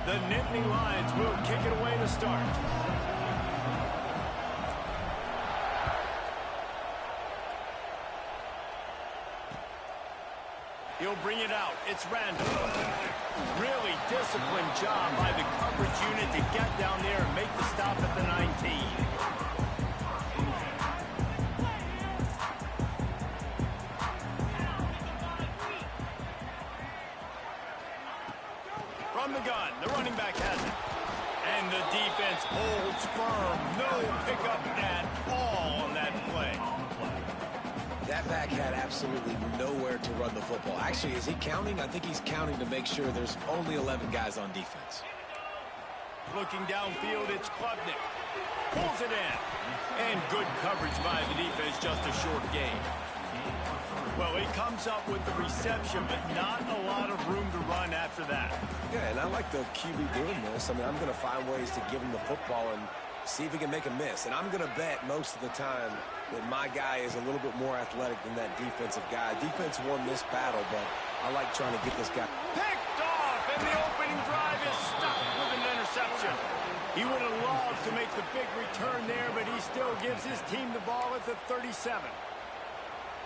The Nittany Lions will kick it away to start. He'll bring it out. It's Randall. Really disciplined job by the coverage unit to get down there and make the stop at the 19. From the gun, the running back has it. And the defense holds firm. No pickup at all on that play. That back had absolutely nowhere to run the football. Actually, is he counting? I think he's counting to make sure there's only 11 guys on defense. Looking downfield, it's Klubnik. Pulls it in. And good coverage by the defense, just a short gain. Well, he comes up with the reception, but not a lot of room to run after that. Yeah, and I like the QB doing this. I mean, I'm going to find ways to give him the football and see if he can make a miss. And I'm going to bet most of the time that my guy is a little bit more athletic than that defensive guy. Defense won this battle, but I like trying to get this guy. Picked off, and the opening drive is stuck with an interception. He would have loved to make the big return there, but he still gives his team the ball at the 37.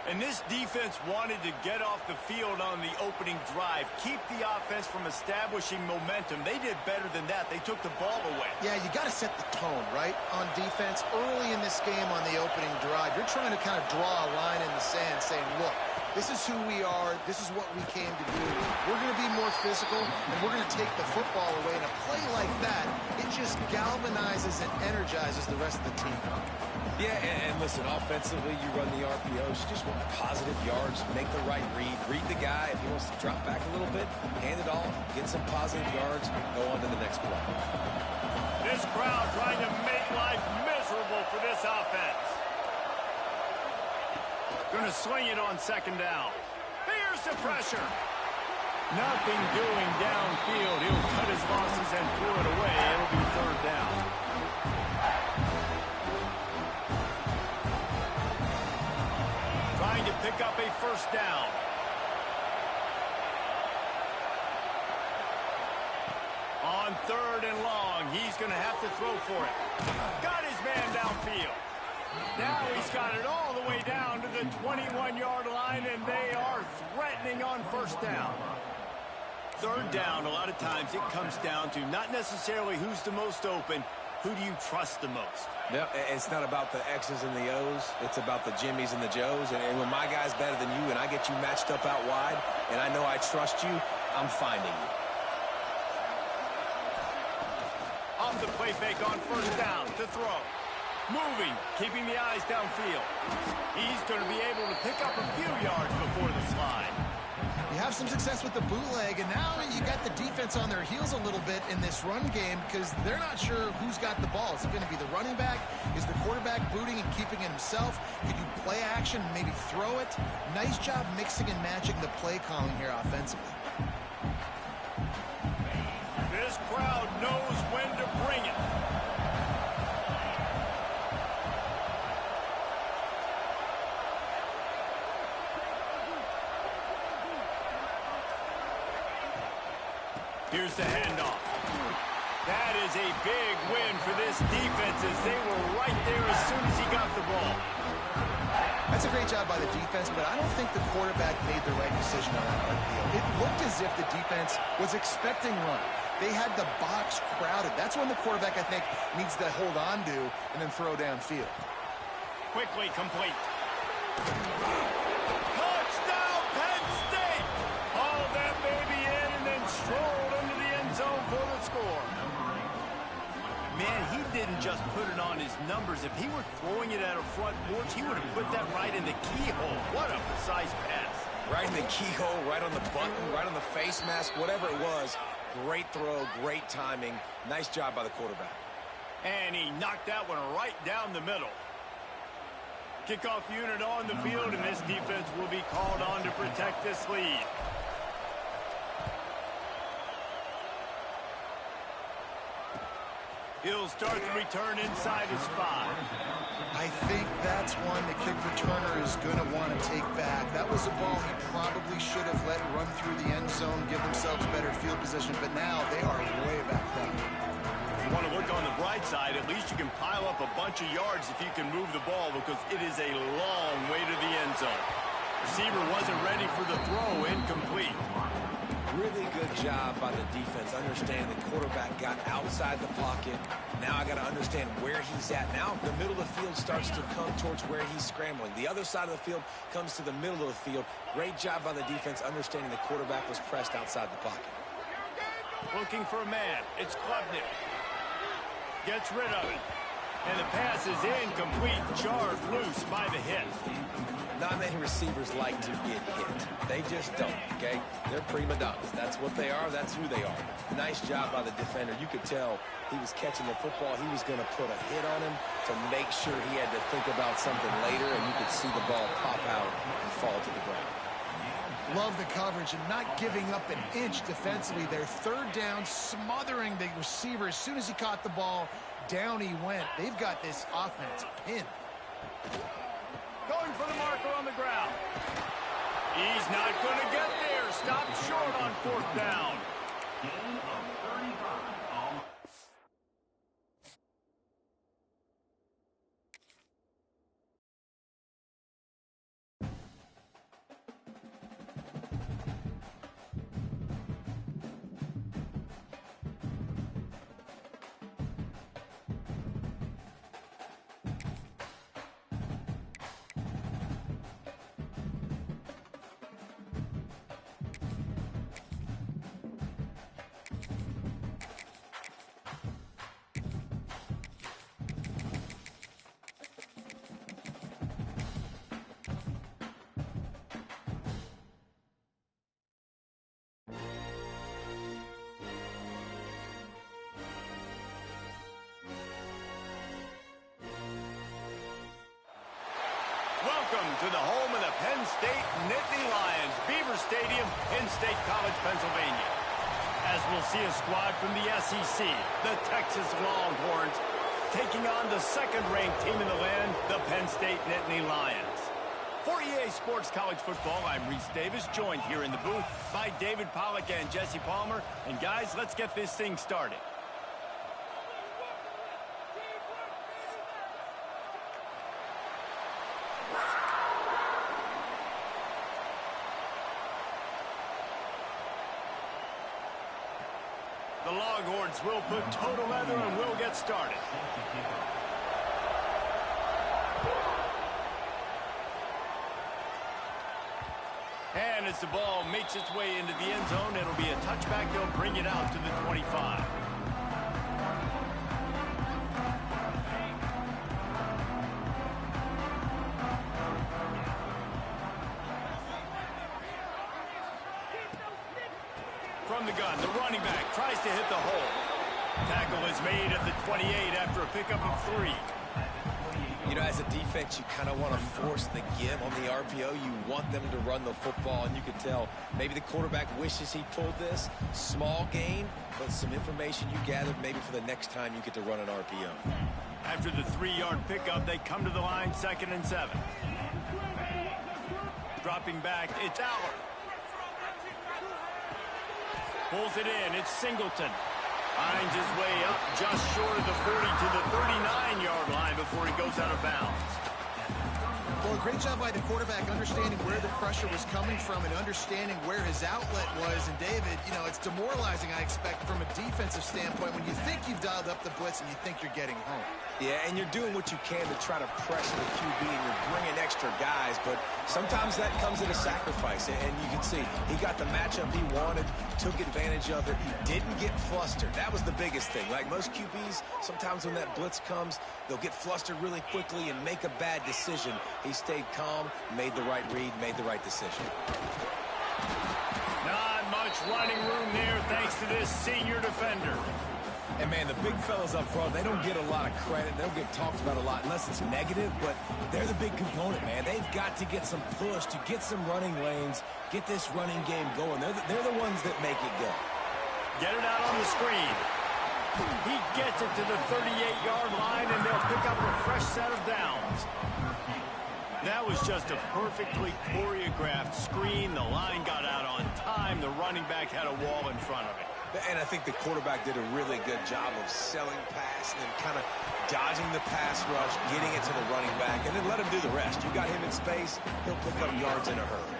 And this defense wanted to get off the field on the opening drive, keep the offense from establishing momentum. They did better than that. They took the ball away. Yeah, you got to set the tone, right, on defense. Early in this game on the opening drive, you're trying to kind of draw a line in the sand saying, look, this is who we are. This is what we came to do. We're going to be more physical, and we're going to take the football away. And a play like that, it just galvanizes and energizes the rest of the team. Yeah, and listen, offensively, you run the RPOs. You just want positive yards, make the right read the guy. If he wants to drop back a little bit, hand it off, get some positive yards, go on to the next play. This crowd trying to make life miserable for this offense. Going to swing it on second down. Here's the pressure. Nothing doing downfield. He'll cut his losses and throw it away. It'll be third down. Trying to pick up a first down. On third and long, he's going to have to throw for it. Got his man downfield. Now he's got it all the way down to the 21-yard line, and they are threatening on first down. Third down, a lot of times it comes down to not necessarily who's the most open, who do you trust the most? No, it's not about the X's and the O's. It's about the Jimmies and the Joes. And when my guy's better than you and I get you matched up out wide and I know I trust you, I'm finding you. Off the play fake on first down to throw. Moving, keeping the eyes downfield. He's going to be able to pick up a few yards before the slide. You have some success with the bootleg, and now you got the defense on their heels a little bit in this run game because they're not sure who's got the ball. Is it going to be the running back? Is the quarterback booting and keeping it himself? Could you play action and maybe throw it? Nice job mixing and matching the play calling here offensively. This crowd knows when to bring it. Here's the handoff. That is a big win for this defense as they were right there as soon as he got the ball. That's a great job by the defense, but I don't think the quarterback made the right decision on that RPO. It looked as if the defense was expecting run. They had the box crowded. That's when the quarterback, I think, needs to hold on to and then throw downfield. Quickly complete. Touchdown, Penn State! Haul that baby in and then strolled into the end zone for the score. Man, he didn't just put it on his numbers. If he were throwing it at a front porch, he would have put that right in the keyhole. What a precise pass. Right in the keyhole, right on the button, right on the face mask, whatever it was. Great throw, great timing. Nice job by the quarterback. And he knocked that one right down the middle. Kickoff unit on the field, and this defense will be called on to protect this lead. He'll start the return inside his 5. I think that's one the kick returner is going to want to take back. That was a ball he probably should have let run through the end zone, give themselves better field position, but now they are way back down. If you want to look on the bright side, at least you can pile up a bunch of yards if you can move the ball, because it is a long way to the end zone. Receiver wasn't ready for the throw, incomplete. Really good job by the defense. Understand the quarterback got outside the pocket. Now I got to understand where he's at. Now the middle of the field starts to come towards where he's scrambling. The other side of the field comes to the middle of the field. Great job by the defense, understanding the quarterback was pressed outside the pocket. Looking for a man. It's Klubnik. Gets rid of it. And the pass is incomplete. Charged loose by the hit. Not many receivers like to get hit. They just don't, okay? They're prima donnas. That's what they are. That's who they are. Nice job by the defender. You could tell he was catching the football. He was going to put a hit on him to make sure he had to think about something later, and you could see the ball pop out and fall to the ground. Love the coverage and not giving up an inch defensively. Their third down, smothering the receiver. As soon as he caught the ball, down he went. They've got this offense pinned. Going for the marker on the ground. He's not going to get there. Stopped short on 4th down. Welcome to the home of the Penn State Nittany Lions, Beaver Stadium in State College, Pennsylvania. As we'll see a squad from the SEC, the Texas Longhorns, taking on the second-ranked team in the land, the Penn State Nittany Lions. For EA Sports College Football, I'm Reese Davis, joined here in the booth by David Pollack and Jesse Palmer. And guys, let's get this thing started. The Longhorns will put total leather and we'll get started. And as the ball makes its way into the end zone, it'll be a touchback. They'll bring it out to the 25. From the gun, the running back tries to hit the hole. Tackle is made at the 28 after a pickup of 3. You know, as a defense, you kind of want to force the give on the RPO. You want them to run the football, and you can tell maybe the quarterback wishes he pulled this. Small gain, but some information you gathered maybe for the next time you get to run an RPO. After the 3-yard pickup, they come to the line, 2nd and 7. Dropping back, it's Aller. Pulls it in, it's Singleton. Finds his way up just short of the 40 to the 39-yard line before he goes out of bounds. Well, great job by the quarterback understanding where the pressure was coming from and understanding where his outlet was. And David, you know, it's demoralizing, I expect, from a defensive standpoint when you think you've dialed up the blitz and you think you're getting home. Yeah, and you're doing what you can to try to pressure the QB, and you're bringing extra guys, but sometimes that comes at a sacrifice, and you can see he got the matchup he wanted, took advantage of it. He didn't get flustered. That was the biggest thing. Like most QBs, sometimes when that blitz comes, they'll get flustered really quickly and make a bad decision. He stayed calm, made the right read, made the right decision. Not much running room there thanks to this senior defender. And, man, the big fellas up front, they don't get a lot of credit. They don't get talked about a lot unless it's negative, but they're the big component, man. They've got to get some push, to get some running lanes, get this running game going. They're the ones that make it go. Get it out on the screen. He gets it to the 38-yard line, and they'll pick up a fresh set of downs. That was just a perfectly choreographed screen. The line got out on time. The running back had a wall in front of it. And I think the quarterback did a really good job of selling pass and then kind of dodging the pass rush, getting it to the running back, and then let him do the rest. You got him in space, he'll pick up yards in a hurry.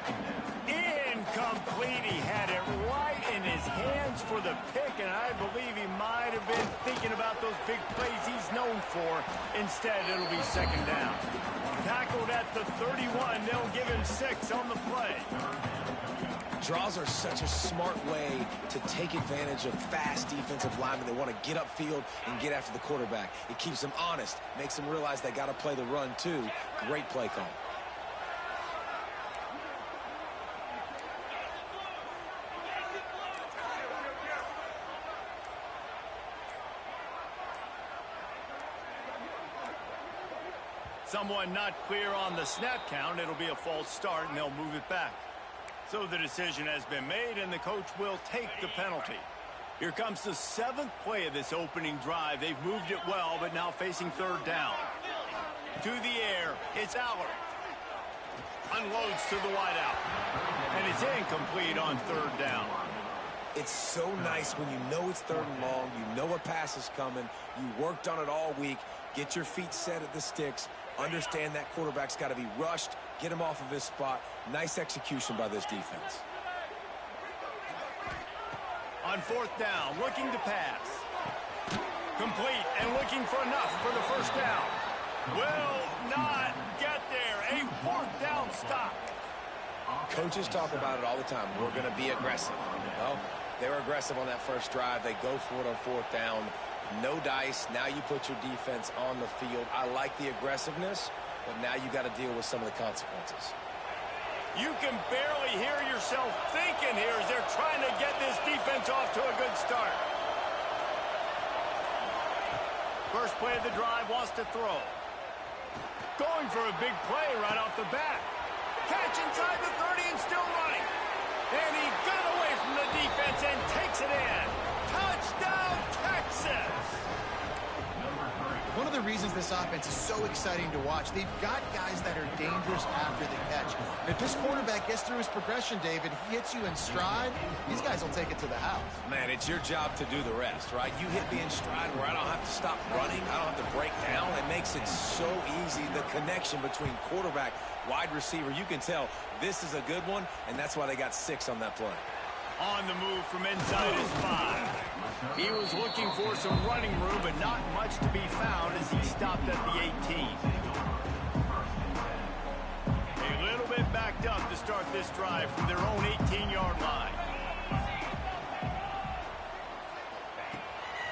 Incomplete. He had it right in his hands for the pick, and I believe he might have been thinking about those big plays he's known for. Instead, it'll be second down. Tackled at the 31. They'll give him 6 on the play. Draws are such a smart way to take advantage of fast defensive linemen. They want to get upfield and get after the quarterback. It keeps them honest, makes them realize they got to play the run too. Great play call. Someone not clear on the snap count. It'll be a false start, and they'll move it back. So the decision has been made, and the coach will take the penalty. Here comes the 7th play of this opening drive. They've moved it well, but now facing third down. To the air, it's Aller. Unloads to the wideout. And it's incomplete on third down. It's so nice when you know it's third and long, you know a pass is coming, you worked on it all week, get your feet set at the sticks, understand that quarterback's got to be rushed, get him off of his spot. Nice execution by this defense. On fourth down, looking to pass. Complete and looking for enough for the first down. Will not get there. A fourth down stop. Coaches talk about it all the time. We're going to be aggressive. Well, they were aggressive on that first drive. They go for it on fourth down. No dice. Now you put your defense on the field. I like the aggressiveness, but now you got to deal with some of the consequences. You can barely hear yourself thinking here as they're trying to get this defense off to a good start. First play of the drive, wants to throw. Going for a big play right off the bat. Catch inside the 30 and still running. And he got away from the defense and takes it in. Touchdown, Texas! One of the reasons this offense is so exciting to watch, they've got guys that are dangerous after the catch. And if this quarterback gets through his progression, David, he hits you in stride, these guys will take it to the house. Man, it's your job to do the rest, right? You hit me in stride where I don't have to stop running. I don't have to break down. It makes it so easy. The connection between quarterback, wide receiver, you can tell this is a good one, and that's why they got 6 on that play. On the move from inside his 5. He was looking for some running room, but not much to be found as he stopped at the 18. A little bit backed up to start this drive from their own 18-yard line.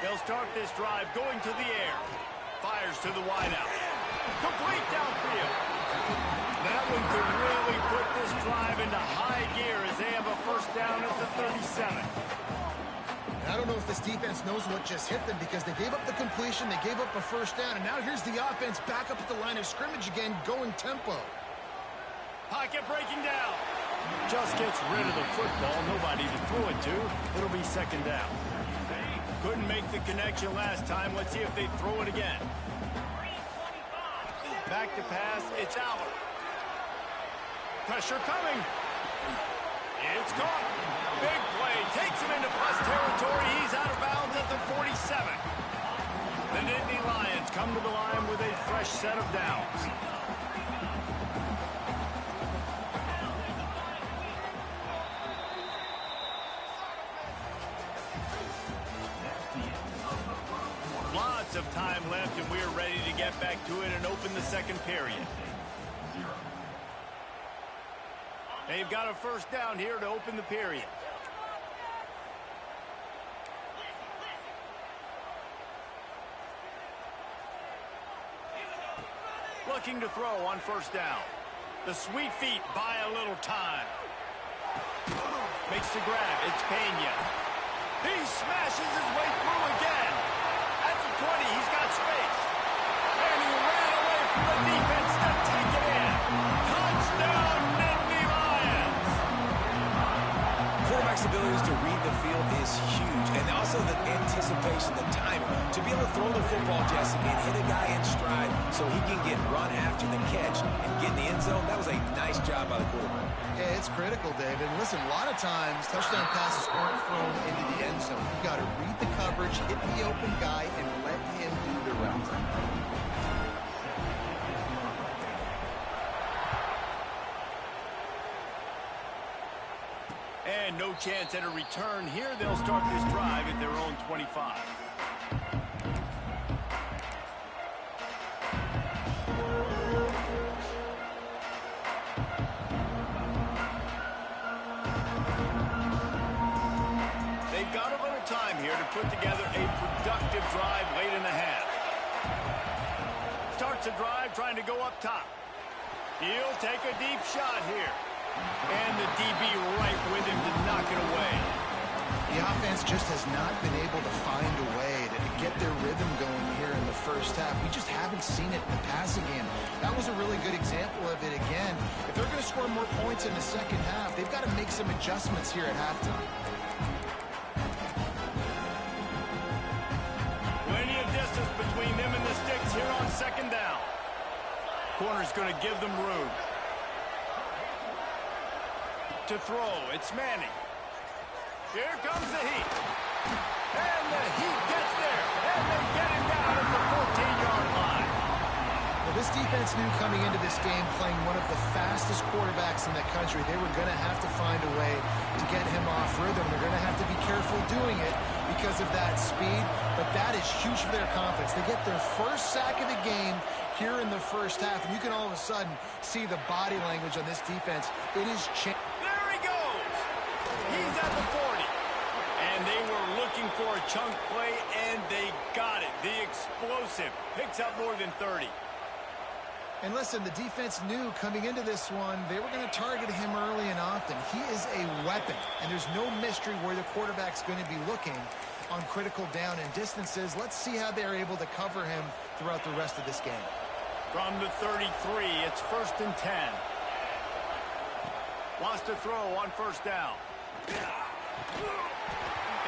They'll start this drive going to the air. Fires to the wideout. Complete downfield. That one could really put this drive into high gear as they have a first down at the 37. I don't know if this defense knows what just hit them because they gave up the completion, they gave up a first down, and now here's the offense back up at the line of scrimmage again, going tempo. Pocket breaking down. Just gets rid of the football. Nobody to throw it to. It'll be second down. Couldn't make the connection last time. Let's see if they throw it again. Back to pass. It's Aller. Pressure coming. It's caught. Big play. Takes him into plus territory. He's out of bounds at the 47. The Nittany Lions come to the line with a fresh set of downs. Lots of time left, and we're ready to get back to it and open the second period. They've got a first down here to open the period. Looking to throw on first down. The sweet feet buy a little time. Makes the grab. It's Pena. He smashes his way through again. At the 20, he's got space. And he ran away from the defense to take it in. Touchdown, Nittany Lions! Quarterback's ability abilities to read the field is huge. And also the anticipation, the timing. To be able to throw the football, Jesse, and hit a guy in stride so he can get run after the catch and get in the end zone, that was a nice job by the quarterback. Yeah, it's critical, David. And listen, a lot of times touchdown passes aren't thrown into the end zone. You got to read the coverage, hit the open guy, and let him do the rest. And no chance at a return here. They'll start this drive at their own 25. They've got a little time here to put together a productive drive late in the half. Starts the drive trying to go up top. He'll take a deep shot here. And the DB right with him to knock it away. The offense just has not been able to find a way to get their rhythm going here in the first half. We just haven't seen it in the passing game. That was a really good example of it again. If they're going to score more points in the second half, they've got to make some adjustments here at halftime. Plenty of distance between them and the sticks here on second down. Corner's going to give them room. To throw, it's Manning. Here comes the Heat. And the Heat gets there. And they get him down at the 14-yard line. Well, this defense knew coming into this game, playing one of the fastest quarterbacks in the country, they were going to have to find a way to get him off rhythm. They're going to have to be careful doing it because of that speed, but that is huge for their confidence. They get their first sack of the game here in the first half, and you can all of a sudden see the body language on this defense. It is changing. He's at the 40. And they were looking for a chunk play, and they got it. The explosive picks up more than 30. And listen, the defense knew coming into this one, they were going to target him early and often. He is a weapon, and there's no mystery where the quarterback's going to be looking on critical down and distances. Let's see how they're able to cover him throughout the rest of this game. From the 33, it's 1st and 10. Wants to throw on first down. And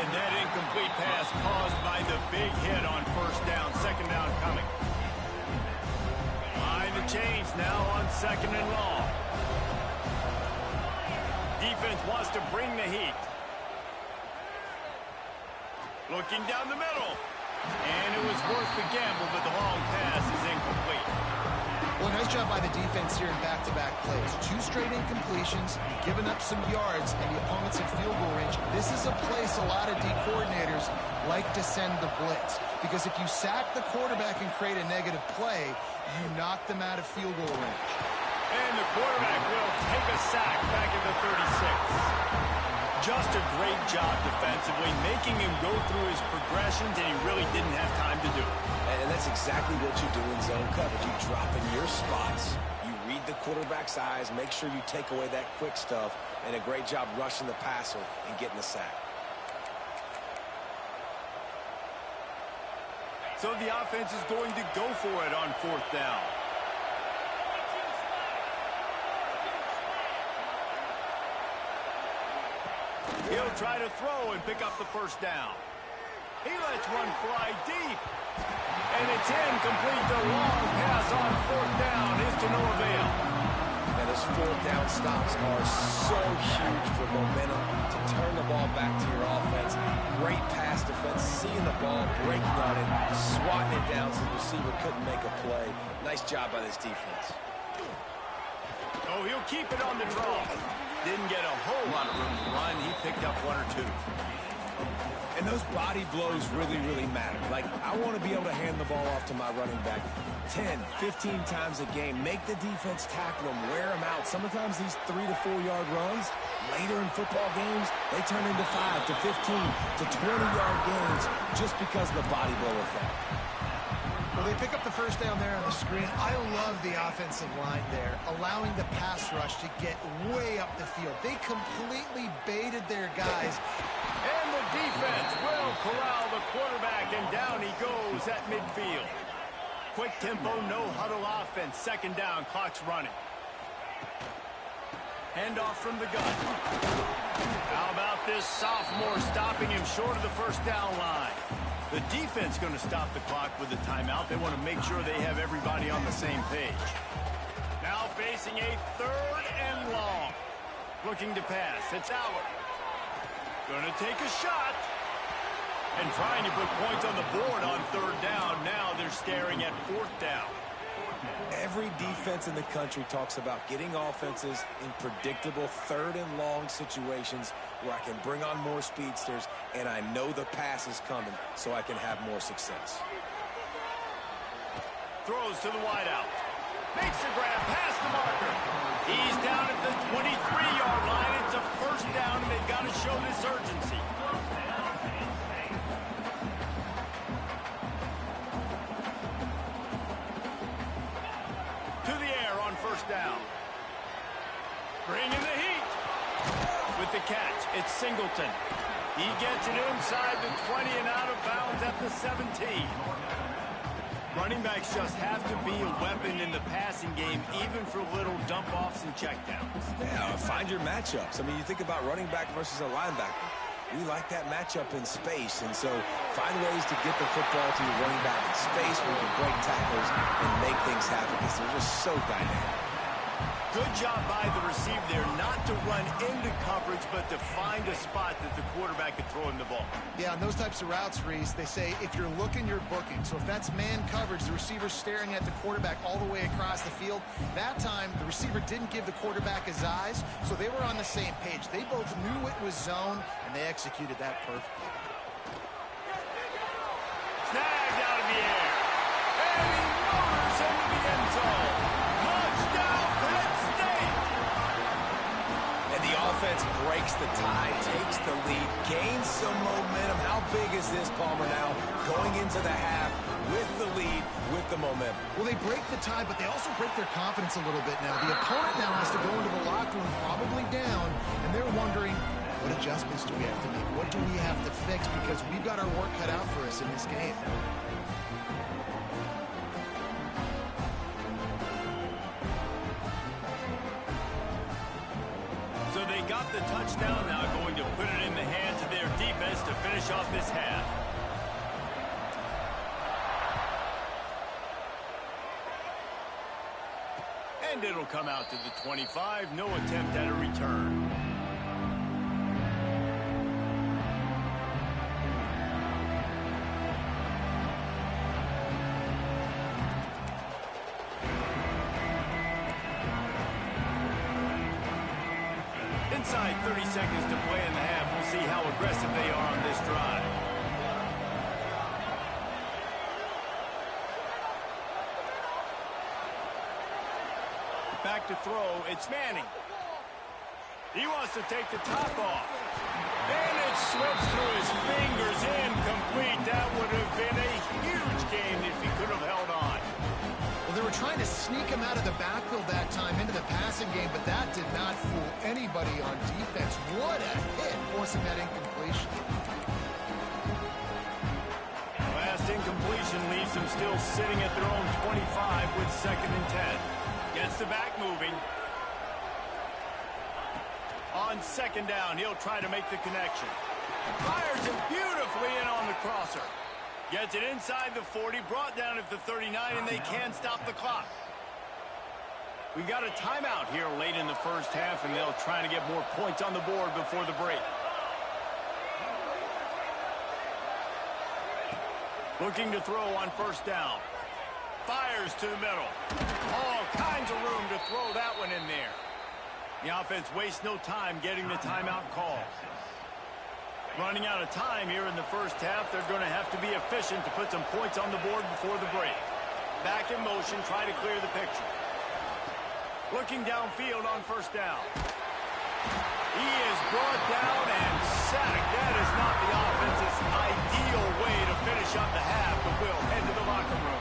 that incomplete pass caused by the big hit on first down. Second down coming. Behind the chains now on second and long. Defense wants to bring the heat. Looking down the middle. And it was worth the gamble, but the long pass is incomplete. Well, nice job by the defense here in back-to-back plays. 2 straight incompletions, giving up some yards, and the opponent's in field goal range. This is a place a lot of D coordinators like to send the blitz, because if you sack the quarterback and create a negative play, you knock them out of field goal range. And the quarterback will take a sack back at the 36. Just a great job defensively, making him go through his progressions, and he really didn't have time to do it. And that's exactly what you do in zone coverage. You drop in your spots, you read the quarterback's eyes, make sure you take away that quick stuff, and a great job rushing the passer and getting the sack. So the offense is going to go for it on 4th down. He'll try to throw and pick up the first down. He lets one fly deep. And it's incomplete. The long pass on 4th down is to no avail. And those 4th down stops are so huge for momentum to turn the ball back to your offense. Great pass defense, seeing the ball, breaking on it, swatting it down so the receiver couldn't make a play. Nice job by this defense. Oh, he'll keep it on the draw. Didn't get a whole lot of room to run. He picked up 1 or 2. And those body blows really, really matter. Like, I want to be able to hand the ball off to my running back 10, 15 times a game. Make the defense tackle them, wear them out. Sometimes these 3 to 4 yard runs, later in football games, they turn into 5 to 15 to 20-yard gains just because of the body blow effect. Well, they pick up the first down there on the screen. I love the offensive line there, allowing the pass rush to get way up the field. They completely baited their guys. And the defense will corral the quarterback, and down he goes at midfield. Quick tempo, no huddle offense. Second down, clock's running. Hand off from the gun. How about this sophomore stopping him short of the first down line? The defense going to stop the clock with a timeout. They want to make sure they have everybody on the same page. Now facing a 3rd and long. Looking to pass. It's Allen. Going to take a shot. And trying to put points on the board on 3rd down. Now they're staring at 4th down. Every defense in the country talks about getting offenses in predictable 3rd and long situations where I can bring on more speedsters and I know the pass is coming so I can have more success. Throws to the wideout. Makes the grab past the marker. He's down at the 23-yard line. It's a 1st down, and they've got to show this urgency. To the air on 1st down. Bringing the heat. With the catch, it's Singleton. He gets it inside the 20 and out of bounds at the 17. Running backs just have to be a weapon in the passing game, even for little dump-offs and checkdowns. Yeah, find your matchups. I mean, you think about running back versus a linebacker. We like that matchup in space, and so find ways to get the football to your running back in space where you can break tackles and make things happen because they're just so dynamic. Good job by the receiver there not to run into coverage, but to find a spot that the quarterback could throw him the ball. Yeah, on those types of routes, Reese, they say if you're looking, you're booking. So if that's man coverage, the receiver's staring at the quarterback all the way across the field. That time, the receiver didn't give the quarterback his eyes, so they were on the same page. They both knew it was zone, and they executed that perfectly. Snagged out of the air. And he motors into the end zone. Touchdown, Penn State! And the offense breaks the tie, takes the lead, gains some momentum. How big is this, Palmer, now going into the half with the lead, with the momentum? Well, they break the tie, but they also break their confidence a little bit now. The opponent now has to go into the locker room probably down, and they're wondering, what adjustments do we have to make? What do we have to fix? Because we've got our work cut out for us in this game. So they got the touchdown, now going to put it in the hands of their defense to finish off this half. And it'll come out to the 25. No attempt at a return. Inside 30 seconds to play in the half. We'll see how aggressive they are on this drive. Back to throw. It's Manning. He wants to take the top off. And it slips through his fingers. Incomplete. That would have been a huge gain if he could have held on. Well, they were trying to sneak him out of the backfield that time into the passing game, but that did not fool anybody on defense. What a hit, forcing that incompletion. Last incompletion leaves them still sitting at their own 25 with 2nd and 10. Gets the back moving. On 2nd down, he'll try to make the connection. Fires it beautifully in on the crosser. Gets it inside the 40, brought down at the 39, and they can't stop the clock. We got a timeout here late in the first half, and they'll try to get more points on the board before the break. Looking to throw on 1st down. Fires to the middle. All kinds of room to throw that one in there. The offense wastes no time getting the timeout call. Running out of time here in the first half. They're going to have to be efficient to put some points on the board before the break. Back in motion, try to clear the picture. Looking downfield on 1st down. He is brought down and sacked. That is not the offense's ideal way to finish up the half, but we'll head to the locker room.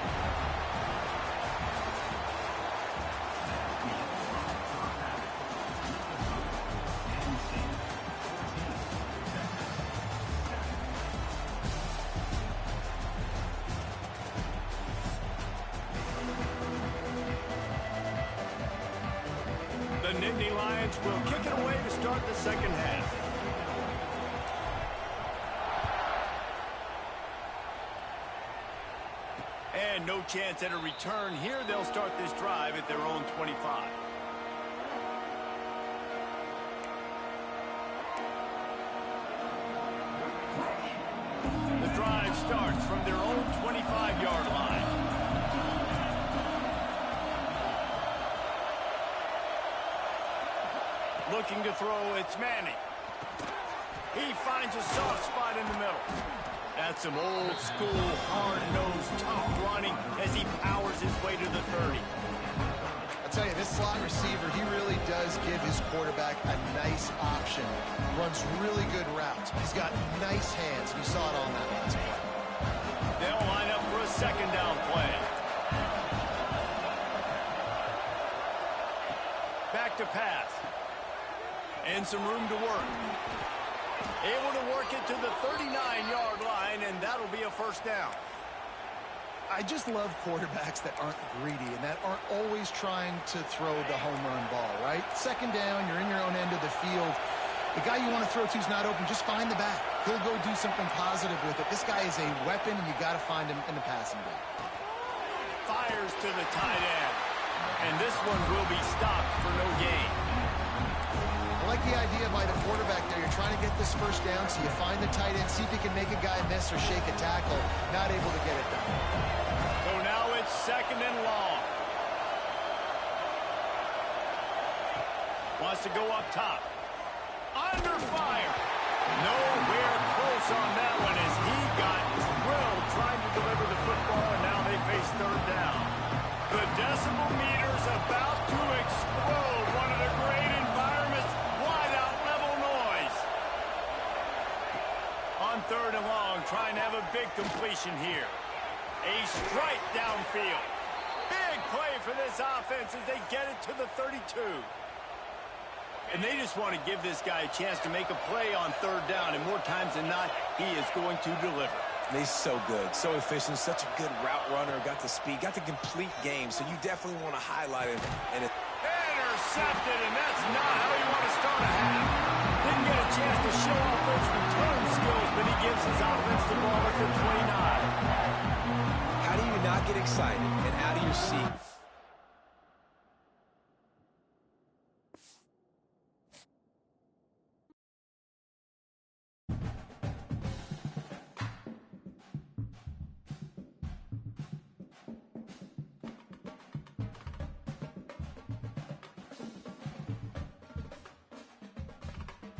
The Nittany Lions will kick it away to start the second half. And no chance at a return here. They'll start this drive at their own 25. The drive starts from their own 25-yard line. Looking to throw, it's Manning. He finds a soft spot in the middle. That's some old-school, hard-nosed, tough running as he powers his way to the 30. I'll tell you, this slot receiver, he really does give his quarterback a nice option. Runs really good routes. He's got nice hands. You saw it on that last play. They'll line up for a second down play. Back to pass. And some room to work. Able to work it to the 39-yard line, and that'll be a first down. I just love quarterbacks that aren't greedy and that aren't always trying to throw the home run ball, right? Second down, you're in your own end of the field. The guy you want to throw to is not open. Just find the back. He'll go do something positive with it. This guy is a weapon, and you got to find him in the passing game. Fires to the tight end. And this one will be stopped for no gain. I like the idea by the quarterback there. You're trying to get this first down, so you find the tight end, see if he can make a guy miss or shake a tackle. Not able to get it done. So now it's second and long. Wants to go up top. Under fire. Nowhere close on that one as he got drilled trying to deliver the football, and now they face third down. The decibel meter's about to explode. One of the great environments, wide out level noise. On third and long, trying to have a big completion here. A strike downfield. Big play for this offense as they get it to the 32. And they just want to give this guy a chance to make a play on third down, and more times than not, he is going to deliver. And he's so good, so efficient, such a good route runner, got the speed, got the complete game, so you definitely want to highlight him. And Intercepted, and that's not how you want to start a half. Didn't get a chance to show off those return skills, but he gives his offense the ball at the 29. how do you not get excited and out of your seat